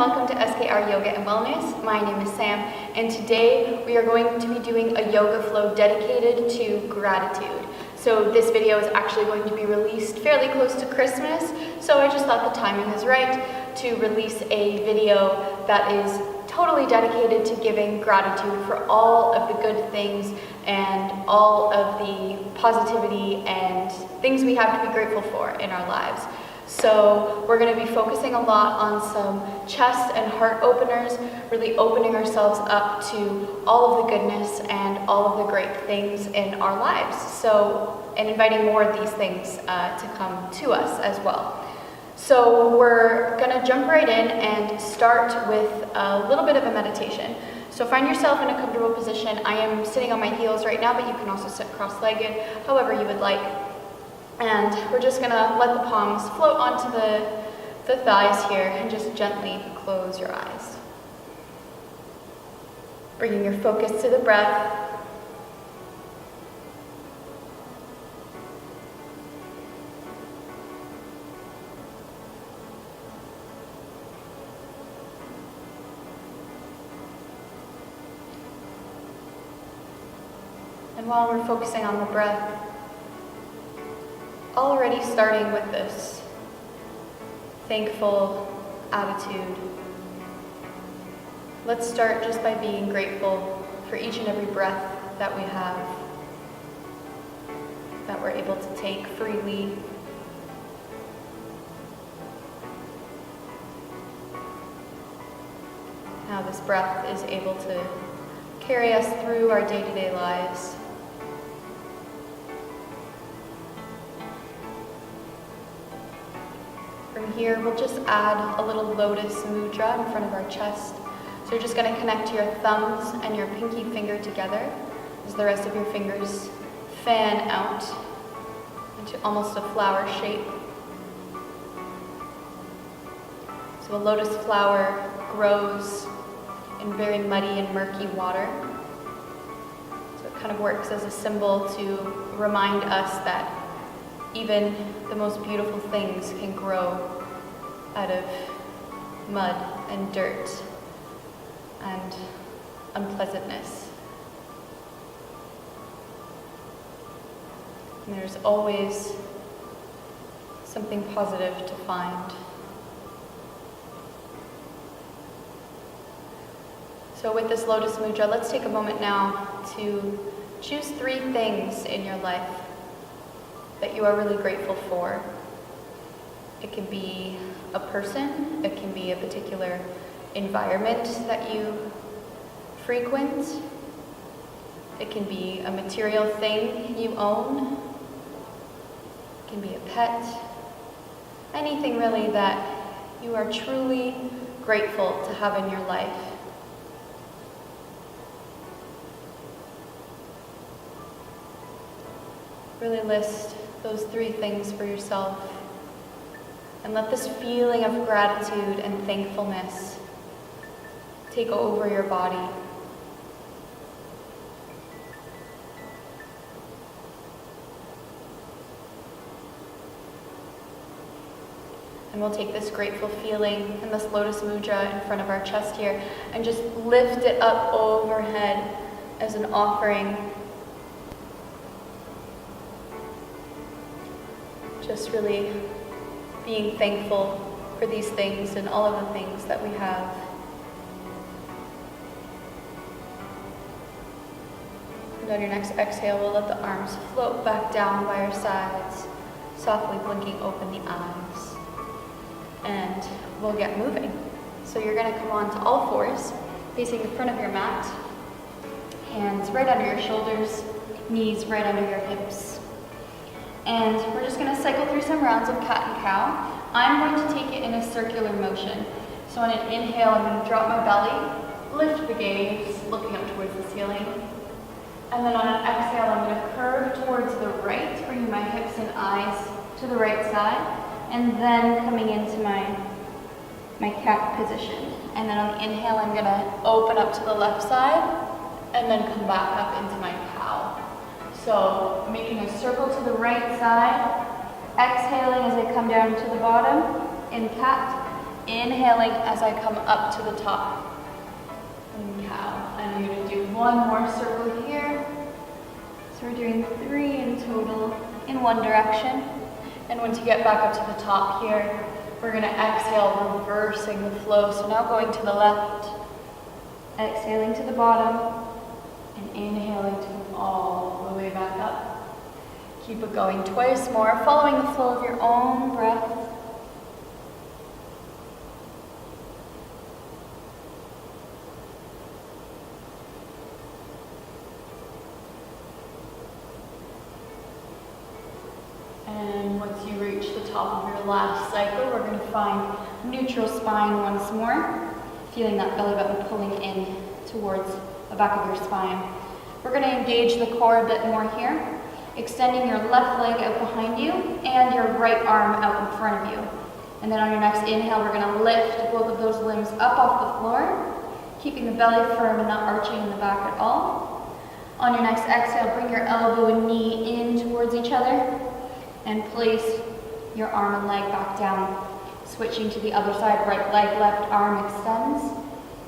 welcome to SKR Yoga and Wellness. My name is Sam, and today we are going to be doing a yoga flow dedicated to gratitude. So this video is actually going to be released fairly close to Christmas, so I just thought the timing is right to release a video that is totally dedicated to giving gratitude for all of the good things and all of the positivity and things we have to be grateful for in our lives. So we're going to be focusing a lot on some chest and heart openers, really opening ourselves up to all of the goodness and all of the great things in our lives. And inviting more of these things to come to us as well. So we're going to jump right in and start with a little bit of a meditation. So find yourself in a comfortable position. I am sitting on my heels right now, but you can also sit cross-legged, however you would like. And we're just going to let the palms float onto the thighs here and just gently close your eyes. Bringing your focus to the breath. And while we're focusing on the breath, already starting with this thankful attitude, let's start just by being grateful for each and every breath that we have, that we're able to take freely. How this breath is able to carry us through our day-to-day lives. From here, we'll just add a little lotus mudra in front of our chest. So you're just going to connect your thumbs and your pinky finger together as the rest of your fingers fan out into almost a flower shape. So a lotus flower grows in very muddy and murky water. So it kind of works as a symbol to remind us that even the most beautiful things can grow out of mud and dirt and unpleasantness. And there's always something positive to find. So with this lotus mudra, let's take a moment now to choose 3 things in your life that you are really grateful for. It can be a person, it can be a particular environment that you frequent, it can be a material thing you own, it can be a pet, anything really that you are truly grateful to have in your life. Really list those 3 things for yourself and let this feeling of gratitude and thankfulness take over your body. And we'll take this grateful feeling and this lotus mudra in front of our chest here and just lift it up overhead as an offering. Just really being thankful for these things and all of the things that we have. And on your next exhale, we'll let the arms float back down by our sides, softly blinking open the eyes. And we'll get moving. So you're going to come on to all fours, facing the front of your mat, hands right under your shoulders, knees right under your hips. And we're just going to cycle through some rounds of cat and cow. I'm going to take it in a circular motion. So on an inhale, I'm going to drop my belly, lift the gaze, looking up towards the ceiling. And then on an exhale, I'm going to curve towards the right, bringing my hips and eyes to the right side, and then coming into my cat position. And then on the inhale, I'm going to open up to the left side, and then come back up into my cow. So making a circle to the right side, exhaling as I come down to the bottom in cat, inhaling as I come up to the top. And cow. And I'm going to do one more circle here. So we're doing 3 in total in one direction. And once you get back up to the top here, we're going to exhale, reversing the flow. So now going to the left, exhaling to the bottom, and inhaling to come all the way back up. Keep it going twice more, following the flow of your own breath. And once you reach the top of your last cycle, we're going to find neutral spine once more, feeling that belly button pulling in towards the back of your spine. We're going to engage the core a bit more here, extending your left leg out behind you and your right arm out in front of you. And then on your next inhale, we're going to lift both of those limbs up off the floor, keeping the belly firm and not arching in the back at all. On your next exhale, bring your elbow and knee in towards each other, and place your arm and leg back down. Switching to the other side, right leg, left arm extends.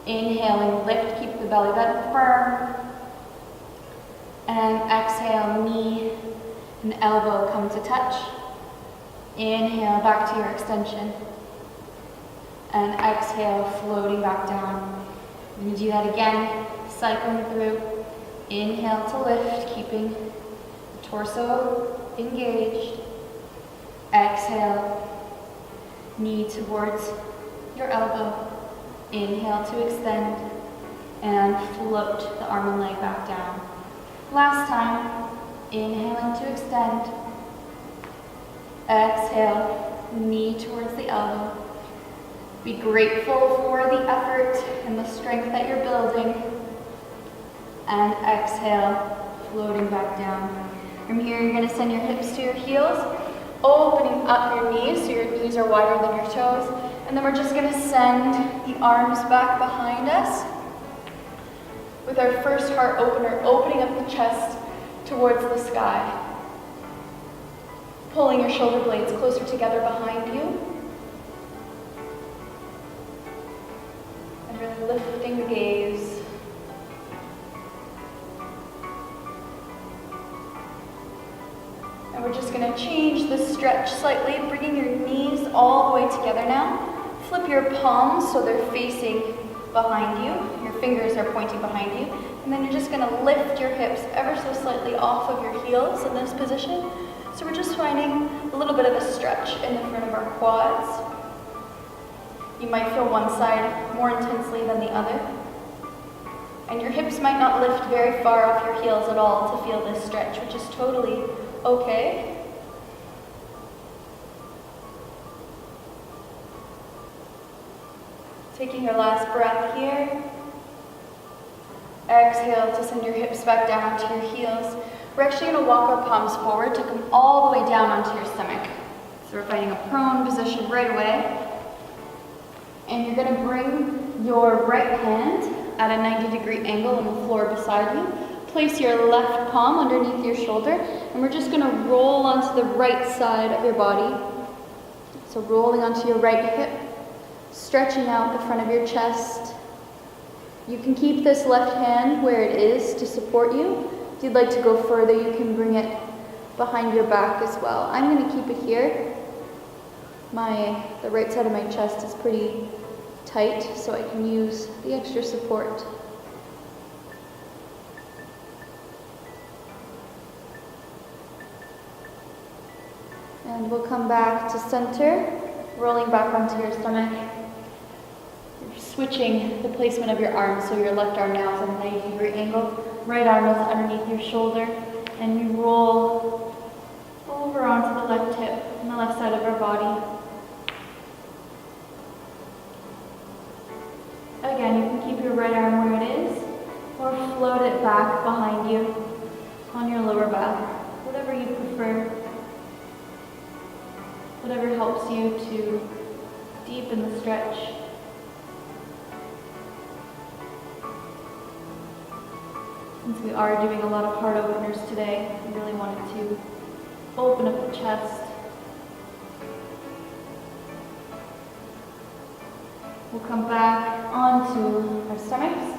Inhaling, lift, keep the belly button firm. And exhale, knee and elbow come to touch. Inhale, back to your extension. And exhale, floating back down. We're going to do that again, cycling through. Inhale to lift, keeping the torso engaged. Exhale, knee towards your elbow. Inhale to extend and float the arm and leg back down. Last time, inhaling to extend. Exhale, knee towards the elbow. Be grateful for the effort and the strength that you're building. And exhale, floating back down. From here, you're going to send your hips to your heels, opening up your knees so your knees are wider than your toes. And then we're just going to send the arms back behind us with our first heart opener, opening up the chest towards the sky. Pulling your shoulder blades closer together behind you. And really lifting the gaze. And we're just going to change the stretch slightly, bringing your knees all the way together now. Flip your palms so they're facing behind you. Your fingers are pointing behind you. And then you're just going to lift your hips ever so slightly off of your heels in this position. So we're just finding a little bit of a stretch in the front of our quads. You might feel one side more intensely than the other. And your hips might not lift very far off your heels at all to feel this stretch, which is totally okay. Taking your last breath here. Exhale to send your hips back down onto your heels. We're actually going to walk our palms forward to come all the way down onto your stomach. So we're finding a prone position right away. And you're going to bring your right hand at a 90-degree angle on the floor beside you. Place your left palm underneath your shoulder, and we're just going to roll onto the right side of your body. So rolling onto your right hip, stretching out the front of your chest. You can keep this left hand where it is to support you. If you'd like to go further, you can bring it behind your back as well. I'm going to keep it here. The right side of my chest is pretty tight, so I can use the extra support. And we'll come back to center, rolling back onto your stomach. You're switching the placement of your arms, so your left arm now is at a 90-degree angle. Right arm is underneath your shoulder, and you roll over onto the left hip on the left side of our body. Again, you can keep your right arm where it is, or float it back behind you on your lower back, whatever you prefer. Whatever helps you to deepen the stretch. Since we are doing a lot of heart openers today, I really wanted to open up the chest. We'll come back onto our stomachs.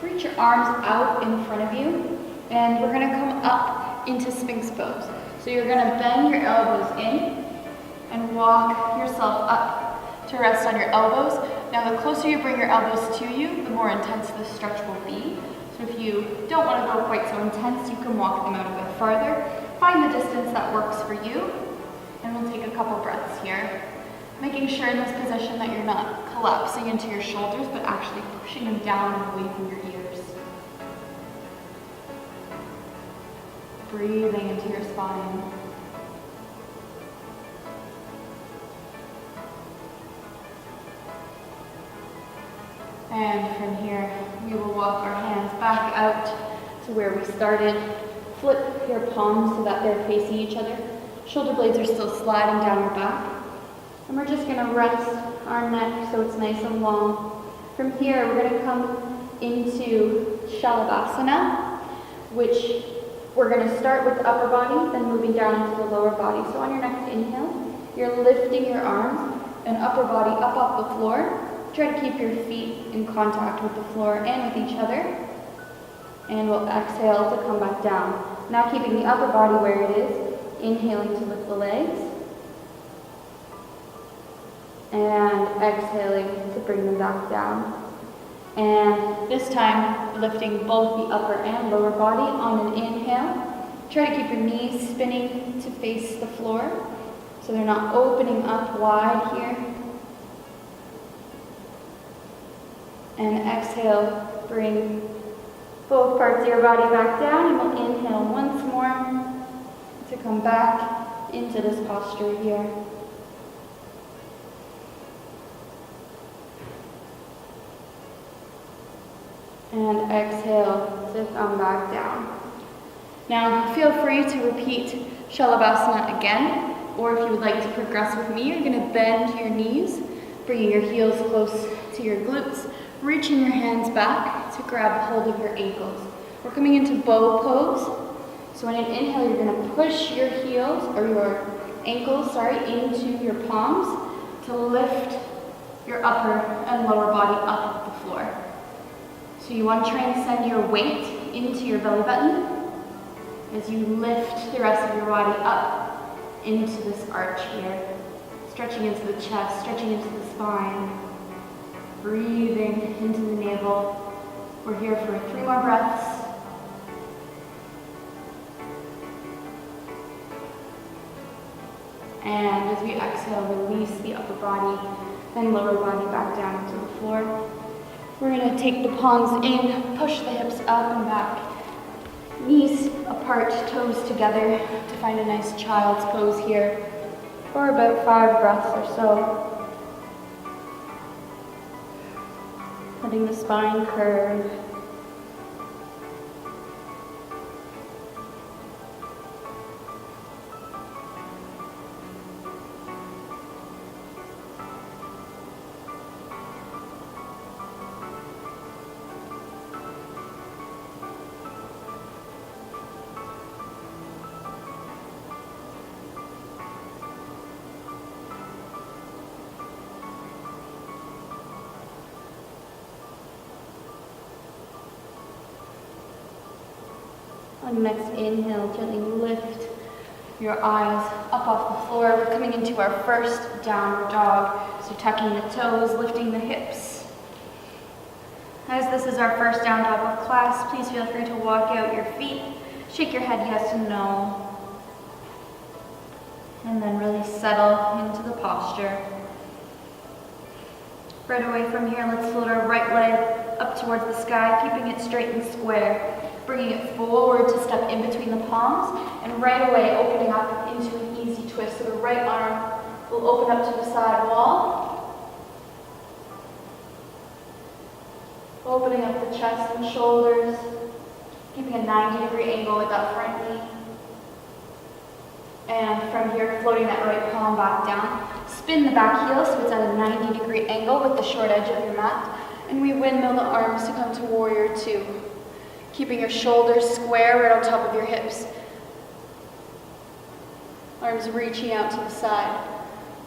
Reach your arms out in front of you, and we're gonna come up into Sphinx pose. So you're gonna bend your elbows in and walk yourself up to rest on your elbows. Now the closer you bring your elbows to you, the more intense the stretch will be. So if you don't want to go quite so intense, you can walk them out a bit farther. Find the distance that works for you, and we'll take a couple breaths here. Making sure in this position that you're not collapsing into your shoulders, but actually pushing them down and away from your ears. Breathing into your spine. And from here, we will walk our hands back out to where we started. Flip your palms so that they're facing each other. Shoulder blades are still sliding down your back. And we're just gonna rest our neck so it's nice and long. From here, we're gonna come into Shalabhasana, which we're gonna start with the upper body, then moving down into the lower body. So on your next inhale, you're lifting your arms and upper body up off the floor. Try to keep your feet in contact with the floor and with each other. And we'll exhale to come back down. Now keeping the upper body where it is, inhaling to lift the legs. And exhaling to bring them back down. And this time, lifting both the upper and lower body on an inhale. Try to keep your knees spinning to face the floor, so they're not opening up wide here. And exhale, bring both parts of your body back down, and we'll inhale once more to come back into this posture here. And exhale to come back down. Now feel free to repeat Shalabhasana again, or if you would like to progress with me, you're going to bend your knees, bringing your heels close to your glutes, reaching your hands back to grab hold of your ankles. We're coming into bow pose. So on an inhale, you're going to push your heels, or your ankles, into your palms to lift your upper and lower body up the floor. So you want to try and send your weight into your belly button as you lift the rest of your body up into this arch here. Stretching into the chest, stretching into the spine. Breathing into the navel. We're here for 3 more breaths. And as we exhale, release the upper body and lower body back down to the floor. We're going to take the palms in, push the hips up and back. Knees apart, toes together to find a nice child's pose here for about 5 breaths or so. Letting the spine curve. On the next inhale, gently lift your eyes up off the floor. We're coming into our first downward dog. So tucking the toes, lifting the hips. As this is our first down dog of class, please feel free to walk out your feet. Shake your head yes and no. And then really settle into the posture. Right away from here, let's float our right leg up towards the sky, keeping it straight and square. Bringing it forward to step in between the palms, and right away opening up into an easy twist. So the right arm will open up to the side wall. Opening up the chest and shoulders, keeping a 90-degree angle with that front knee. And from here, floating that right palm back down. Spin the back heel so it's at a 90-degree angle with the short edge of your mat. And we windmill the arms to come to Warrior Two. Keeping your shoulders square right on top of your hips. Arms reaching out to the side.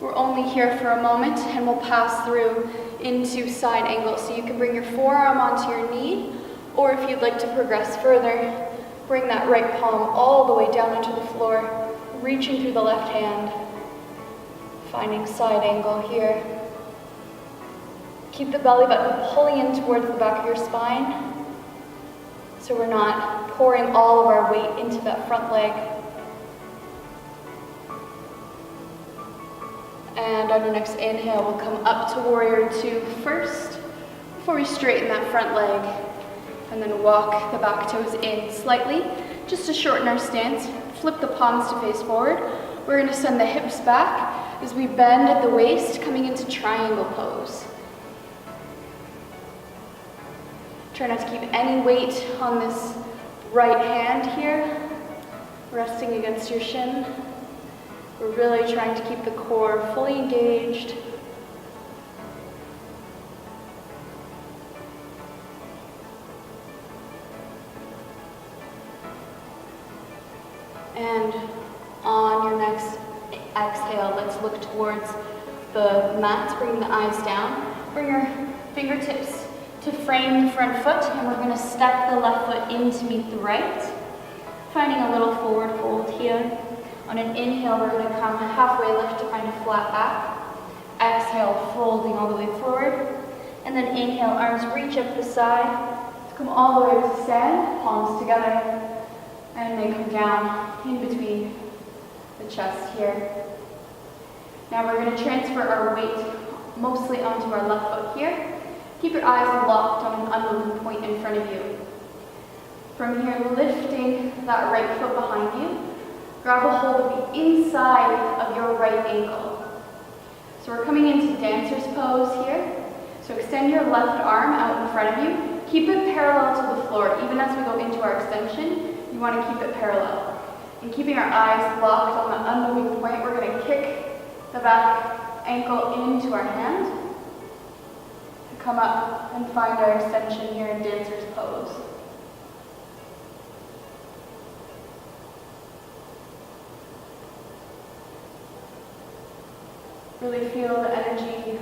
We're only here for a moment and we'll pass through into side angle. So you can bring your forearm onto your knee, or if you'd like to progress further, bring that right palm all the way down into the floor, reaching through the left hand, finding side angle here. Keep the belly button pulling in towards the back of your spine, so we're not pouring all of our weight into that front leg. And on your next inhale, we'll come up to warrior two first, before we straighten that front leg, and then walk the back toes in slightly, just to shorten our stance. Flip the palms to face forward. We're gonna send the hips back as we bend at the waist, coming into triangle pose. Try not to keep any weight on this right hand here, resting against your shin. We're really trying to keep the core fully engaged. And on your next exhale, let's look towards the mat, bringing the eyes down. Bring your fingertips to frame the front foot, and we're going to step the left foot in to meet the right. Finding a little forward fold here. On an inhale, we're going to come halfway lift to find a flat back. Exhale, folding all the way forward. And then inhale, arms reach up the side to come all the way to stand, palms together. And then come down in between the chest here. Now we're going to transfer our weight mostly onto our left foot here. Keep your eyes locked on an unmoving point in front of you. From here, lifting that right foot behind you. Grab a hold of the inside of your right ankle. So we're coming into dancer's pose here. So extend your left arm out in front of you. Keep it parallel to the floor. Even as we go into our extension, you want to keep it parallel. And keeping our eyes locked on the unmoving point, we're going to kick the back ankle into our hand. To come up and find our extension here in dancer's pose. Really feel the energy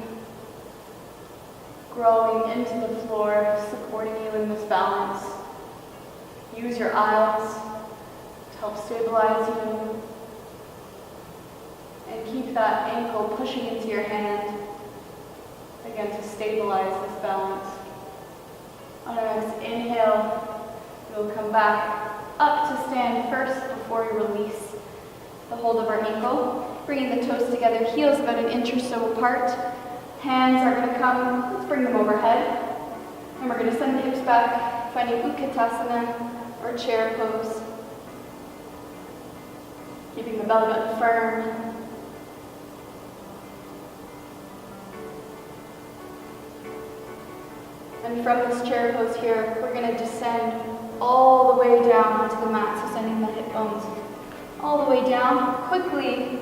growing into the floor, supporting you in this balance. Use your eyes to help stabilize you. And keep that ankle pushing into your hand, again, to stabilize this balance. On our next inhale, we'll come back up to stand first before we release the hold of our ankle. Bringing the toes together, heels about an inch or so apart. Hands are going to come, let's bring them overhead. And we're going to send the hips back, finding Utkatasana or chair pose. Keeping the belly button firm. And from this chair pose here, we're going to descend all the way down onto the mat, so sending the hip bones all the way down. Quickly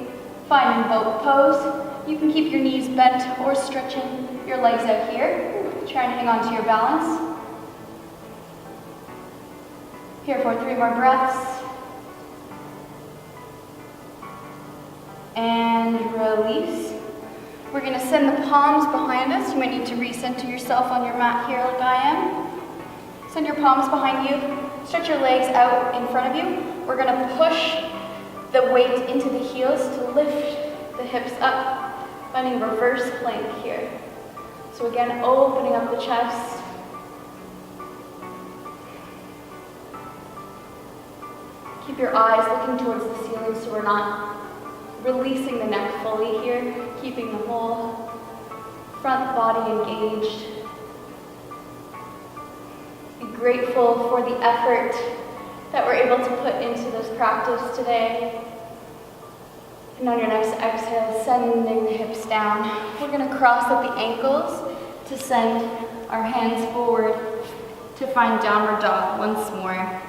finding boat pose. You can keep your knees bent or stretching your legs out here. Try and hang on to your balance. Here for 3 more breaths. And release. We're going to send the palms behind us. You might need to recenter yourself on your mat here like I am. Send your palms behind you. Stretch your legs out in front of you. We're going to push the weight into the heels to lift the hips up, finding reverse plank here. So again, opening up the chest. Keep your eyes looking towards the ceiling so we're not releasing the neck fully here, keeping the whole front body engaged. Be grateful for the effort that we're able to put into this practice today. And on your next exhale, sending the hips down. We're going to cross at the ankles to send our hands forward to find downward dog once more.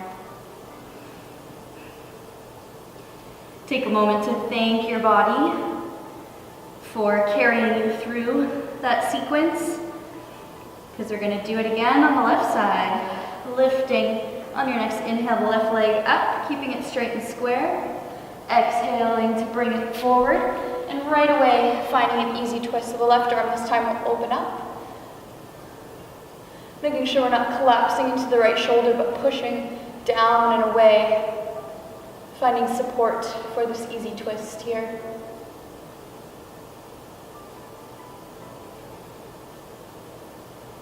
Take a moment to thank your body for carrying you through that sequence, because we're going to do it again on the left side. Lifting on your next inhale, the left leg up, keeping it straight and square. Exhaling to bring it forward. And right away, finding an easy twist. So the left arm this time will open up. Making sure we're not collapsing into the right shoulder, but pushing down and away. Finding support for this easy twist here.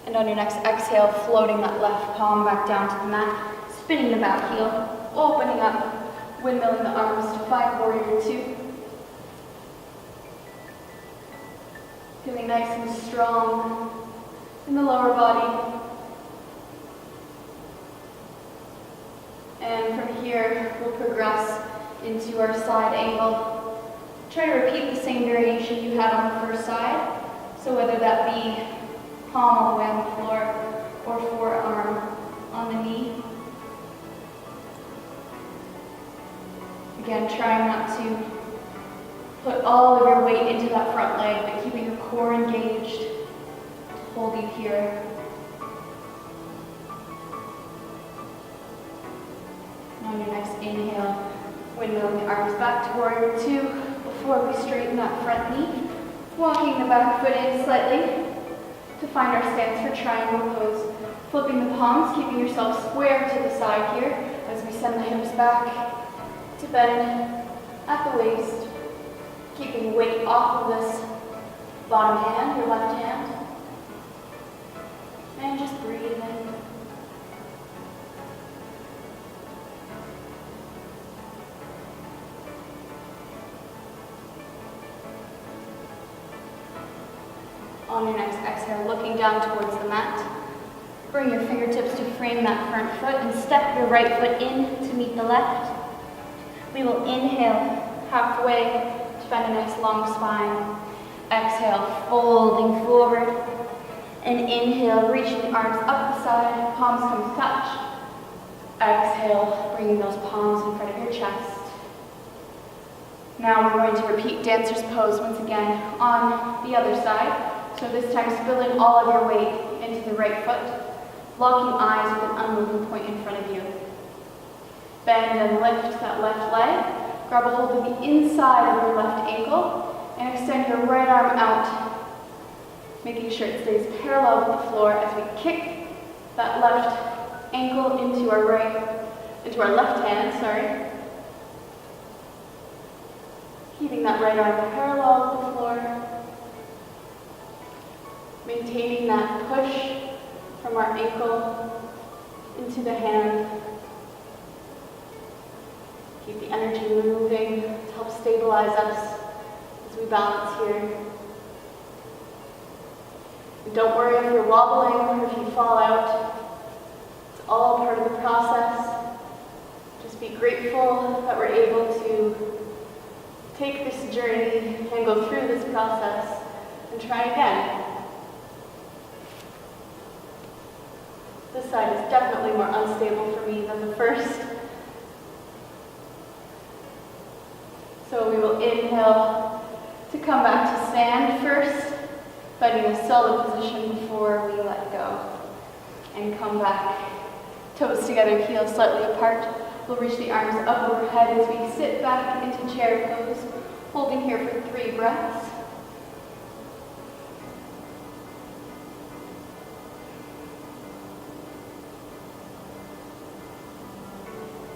And on your next exhale, floating that left palm back down to the mat, spinning the back heel, opening up, windmilling the arms to 5 warrior 2. Feeling nice and strong in the lower body. And from here, we'll progress into our side angle. Try to repeat the same variation you had on the first side. So whether that be palm all the way on the floor or forearm on the knee. Again, trying not to put all of your weight into that front leg, but keeping your core engaged to hold you here. On your next inhale, windmilling the arms back to warrior 2 before we straighten that front knee. Walking the back foot in slightly to find our stance for triangle pose. Flipping the palms, keeping yourself square to the side here as we send the hips back to bend at the waist. Keeping weight off of this bottom hand, your left hand. And just breathe in. On your next exhale, looking down towards the mat. Bring your fingertips to frame that front foot and step your right foot in to meet the left. We will inhale halfway to find a nice long spine. Exhale, folding forward. And inhale, reaching the arms up the side, palms come to touch. Exhale, bringing those palms in front of your chest. Now we're going to repeat dancer's pose once again on the other side. So this time spilling all of your weight into the right foot, locking eyes with an unmoving point in front of you. Bend and lift that left leg, grab a hold of the inside of your left ankle, and extend your right arm out, making sure it stays parallel with the floor as we kick that left ankle into our left hand, Keeping that right arm parallel with the floor. Maintaining that push from our ankle into the hand. Keep the energy moving to help stabilize us as we balance here. And don't worry if you're wobbling or if you fall out. It's all part of the process. Just be grateful that we're able to take this journey and go through this process and try again. This side is definitely more unstable for me than the first. So we will inhale to come back to stand first, finding a solid position before we let go. And come back, toes together, heels slightly apart. We'll reach the arms up overhead as we sit back into chair pose, holding here for 3 breaths.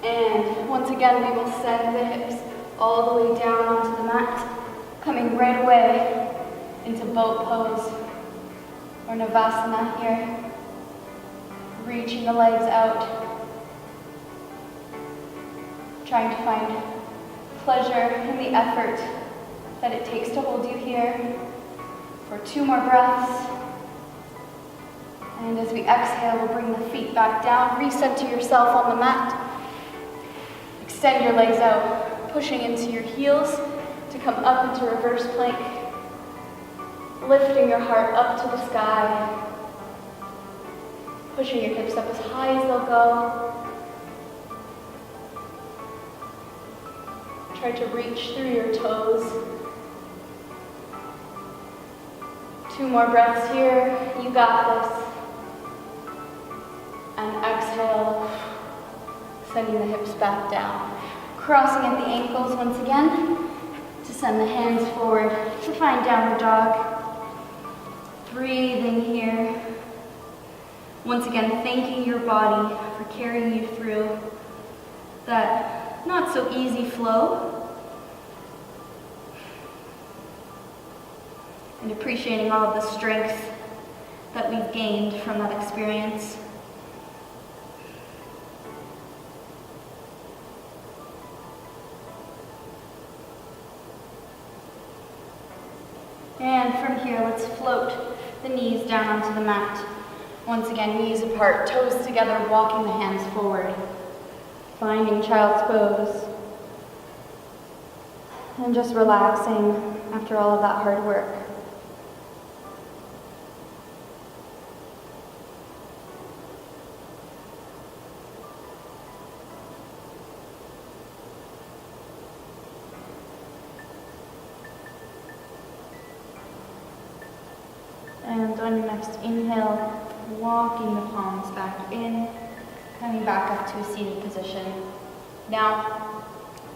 And once again, we will send the hips all the way down onto the mat, coming right away into boat pose or Navasana here. Reaching the legs out, trying to find pleasure in the effort that it takes to hold you here for 2 more breaths. And as we exhale, we'll bring the feet back down, recenter yourself on the mat. Extend your legs out, pushing into your heels to come up into reverse plank. Lifting your heart up to the sky. Pushing your hips up as high as they'll go. Try to reach through your toes. 2 more breaths here. You got this. And exhale, sending the hips back down. Crossing at the ankles once again. to send the hands forward to find downward dog. Breathing here. Once again, thanking your body for carrying you through that not so easy flow. And appreciating all of the strength that we've gained from that experience. And from here, let's float the knees down onto the mat. Once again, knees apart, toes together, walking the hands forward. Finding child's pose. And just relaxing after all of that hard work. And on your next inhale, walking the palms back in, coming back up to a seated position. Now,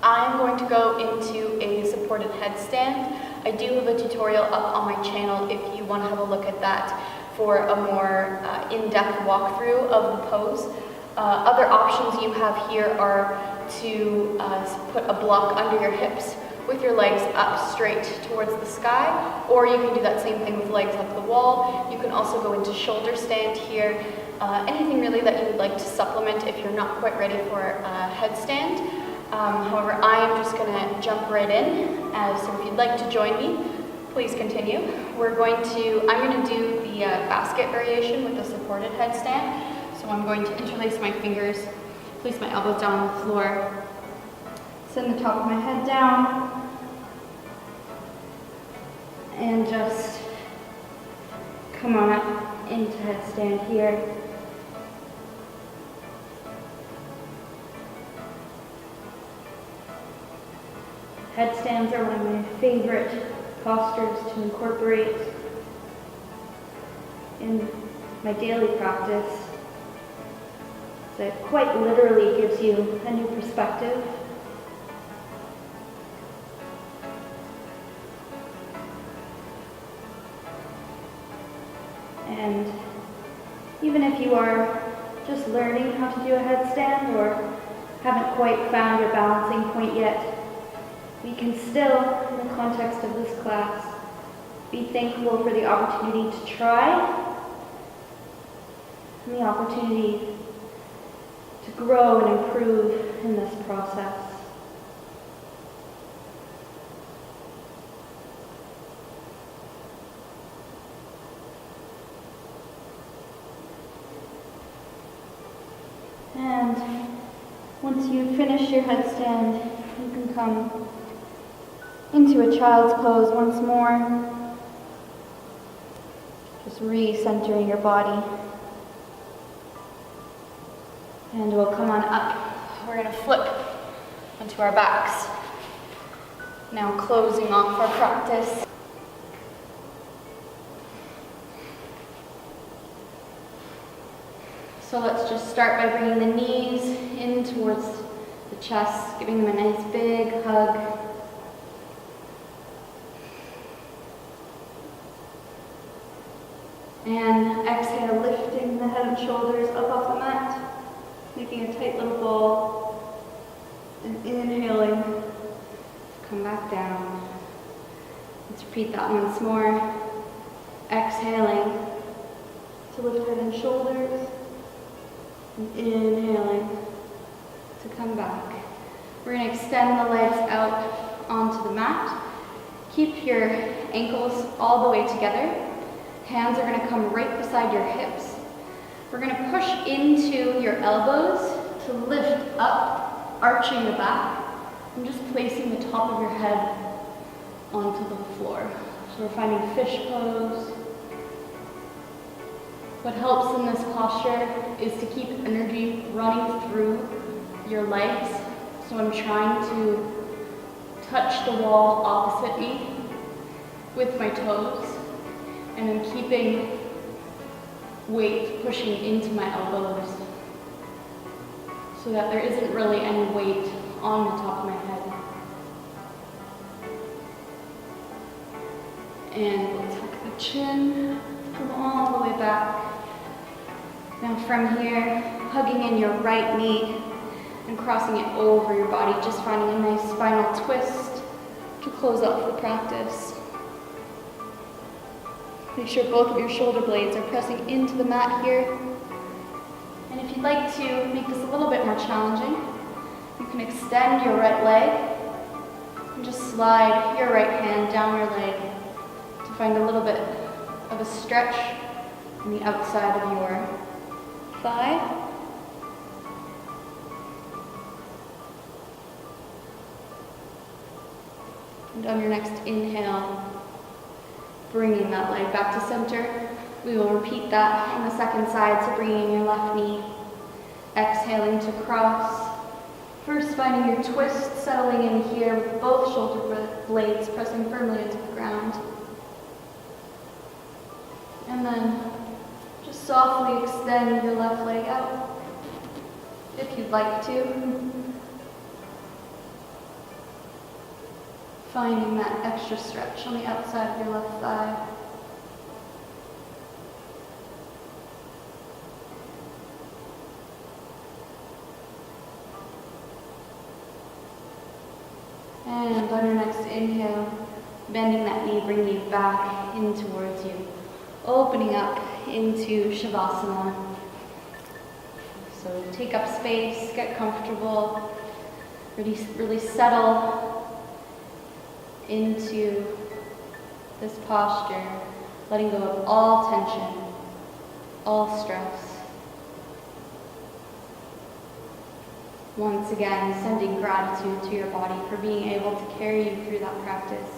I'm going to go into a supported headstand. I do have a tutorial up on my channel if you want to have a look at that for a more in-depth walkthrough of the pose. Other options you have here are to put a block under your hips with your legs up straight towards the sky, or you can do that same thing with legs up the wall. You can also go into shoulder stand here. Anything really that you would like to supplement if you're not quite ready for a headstand. However, I am just going to jump right in, so if you'd like to join me, please continue. I'm going to do the basket variation with the supported headstand. So I'm going to interlace my fingers, place my elbows down on the floor, send the top of my head down, and just come on up into headstand here. Headstands are one of my favorite postures to incorporate in my daily practice. So it quite literally gives you a new perspective. And even if you are just learning how to do a headstand or haven't quite found your balancing point yet, we can still, in the context of this class, be thankful for the opportunity to try and the opportunity to grow and improve in this process. And once you've finished your headstand, you can come into a child's pose once more. Just re-centering your body. And we'll come on up. We're going to flip onto our backs. Now closing off our practice. So let's just start by bringing the knees in towards the chest, giving them a nice big hug. And exhale, lifting the head and shoulders up off the mat, making a tight little ball, and inhaling to come back down. Let's repeat that once more. Exhaling to lift head and shoulders, and inhaling to come back. We're going to extend the legs out onto the mat. Keep your ankles all the way together. Hands are going to come right beside your hips. We're going to push into your elbows to lift up, arching the back, and just placing the top of your head onto the floor. So we're finding fish pose. What helps in this posture is to keep energy running through your legs. So I'm trying to touch the wall opposite me with my toes, and I'm keeping weight pushing into my elbows so that there isn't really any weight on the top of my head. And we'll tuck the chin, come all the way back. Now from here, hugging in your right knee and crossing it over your body, just finding a nice spinal twist to close off the practice. Make sure both of your shoulder blades are pressing into the mat here. And if you'd like to make this a little bit more challenging, you can extend your right leg and just slide your right hand down your leg to find a little bit of a stretch on the outside of your thigh. And on your next inhale, bringing that leg back to center. We will repeat that on the second side, so bringing your left knee, exhaling to cross. First finding your twist, settling in here with both shoulder blades pressing firmly into the ground. And then just softly extend your left leg out, if you'd like to. Finding that extra stretch on the outside of your left thigh. And on your next inhale, bending that knee, bringing you back in towards you. Opening up into Shavasana. So take up space, get comfortable, really settle into this posture, letting go of all tension, all stress. Once again, sending gratitude to your body for being able to carry you through that practice.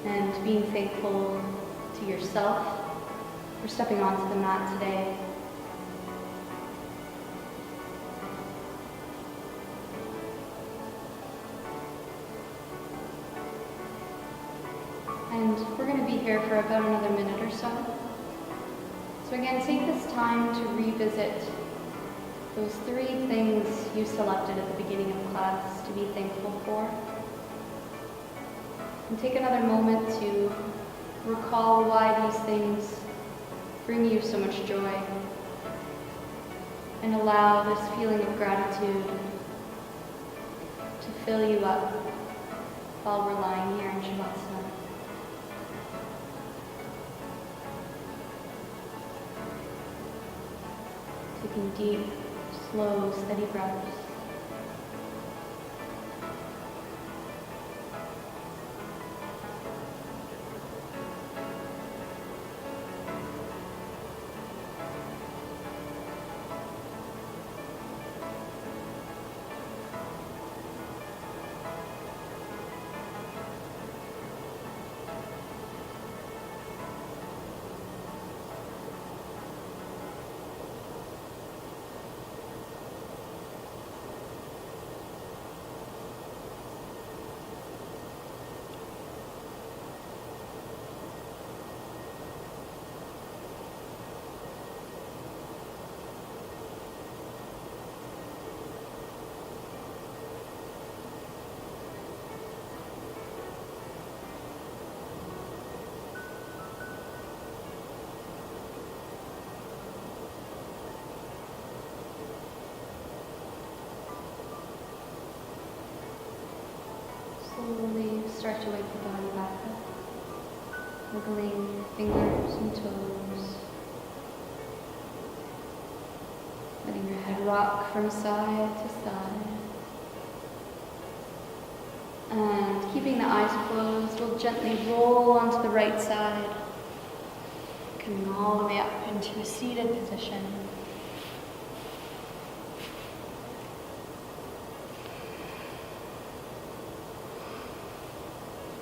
And being thankful to yourself for stepping onto the mat today. And we're going to be here for about another minute or so. So again, take this time to revisit those 3 things you selected at the beginning of class to be thankful for. And take another moment to recall why these things bring you so much joy. And allow this feeling of gratitude to fill you up while we're lying here in Shavasana. Taking deep, slow, steady breaths. Slowly start to wake the body back up, wiggling your fingers and toes, letting your head rock from side to side. And keeping the eyes closed, we'll gently roll onto the right side, coming all the way up into a seated position.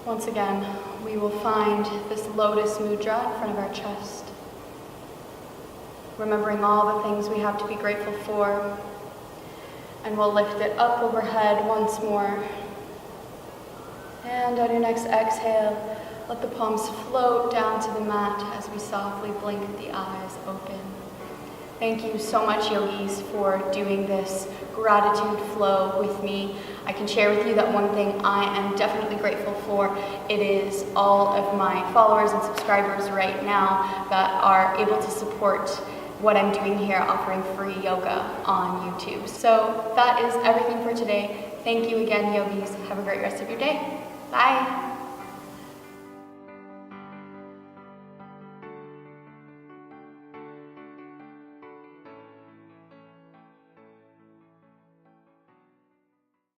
Once again, we will find this lotus mudra in front of our chest, remembering all the things we have to be grateful for, and we'll lift it up overhead once more. And on your next exhale, let the palms float down to the mat as we softly blink the eyes open. Thank you so much, yogis, for doing this gratitude flow with me. I can share with you that one thing I am definitely grateful for. It is all of my followers and subscribers right now that are able to support what I'm doing here, offering free yoga on YouTube. So that is everything for today. Thank you again, yogis. Have a great rest of your day. Bye.